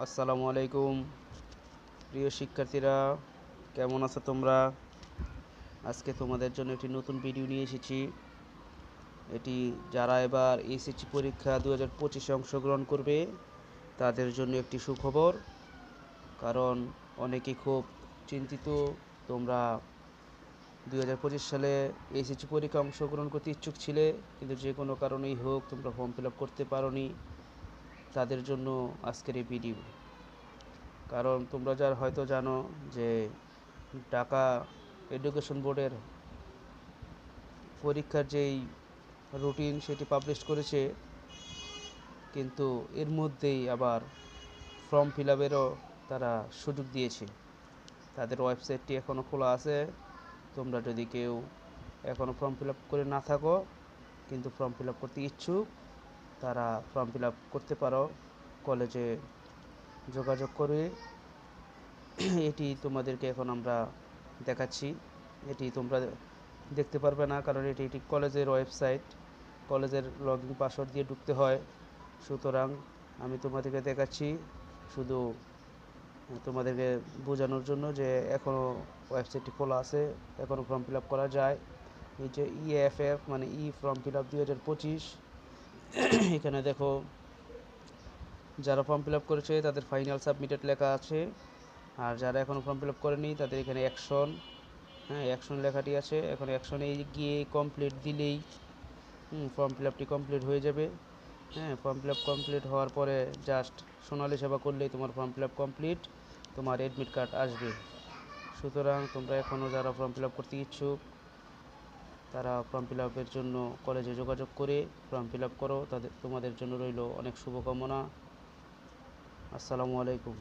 আসসালামু আলাইকুম প্রিয় শিক্ষার্থীরা, কেমন আছো তোমরা? আজকে তোমাদের জন্য একটি নতুন ভিডিও নিয়ে এসেছি। এটি যারা এবার এসএসসি পরীক্ষা 2025-এ অংশগ্রহণ করবে তাদের জন্য একটি সুখবর। কারণ অনেকেই খুব চিন্তিত, তোমরা 2025 সালে এসএসসি পরীক্ষা অংশগ্রহণ করতে ইচ্ছুক ছিলে, কিন্তু যে কোনো কারণেই হোক তোমরা ফর্ম ফিল আপ করতে পারোনি। তাদের জন্য আজকের এই ভিডিও। কারণ তোমরা হয়তো জানো যে ঢাকা এডুকেশন বোর্ডের পরীক্ষার যেই রুটিন সেটি পাবলিশ করেছে, কিন্তু এর মধ্যেই আবার ফর্ম ফিল আপেরও তারা সুযোগ দিয়েছে। তাদের ওয়েবসাইটটি এখনও খোলা আছে। তোমরা যদি কেউ এখনও ফর্ম ফিল আপ করে না থাকো কিন্তু ফর্ম ফিল আপ করতে ইচ্ছুক, তারা ফর্ম ফিল আপ করতে পারো কলেজে যোগাযোগ করে। এটি তোমাদেরকে এখন আমরা দেখাচ্ছি। এটি তোমরা দেখতে পারবে না, কারণ এটি কলেজের ওয়েবসাইট, কলেজের লগইন পাসওয়ার্ড দিয়ে ঢুকতে হয়। সুতরাং আমি তোমাদেরকে দেখাচ্ছি শুধু তোমাদেরকে বোঝানোর জন্য যে এখনও ওয়েবসাইটটি খোলা আছে, এখনও ফর্ম ফিল আপ করা যায়। এই যে ইএফএফ মানে ই ফর্ম ফিল আপ 2025, এখানে দেখো যারা ফর্ম ফিল আপ করেছে তাদের ফাইনাল সাবমিটেড লেখা আছে, আর যারা এখনও ফর্ম ফিল আপ করেনি তাদের এখানে অ্যাকশন, অ্যাকশন লেখাটি আছে। এখন অ্যাকশনে গিয়ে কমপ্লিট দিলেই ফর্ম ফিল আপটি কমপ্লিট হয়ে যাবে। ফর্ম ফিল আপ কমপ্লিট হওয়ার পরে জাস্ট সোনালী সেবা করলেই তোমার ফর্ম ফিল আপ কমপ্লিট, তোমার অ্যাডমিট কার্ড আসবে। সুতরাং তোমরা এখনও যারা ফর্ম ফিল আপ করতে ইচ্ছুক তারা ফর্ম ফিল আপের জন্য কলেজে যোগাযোগ করে ফর্ম ফিল আপ করো। তোমাদের জন্য রইল অনেক শুভকামনা। আসসালামু আলাইকুম।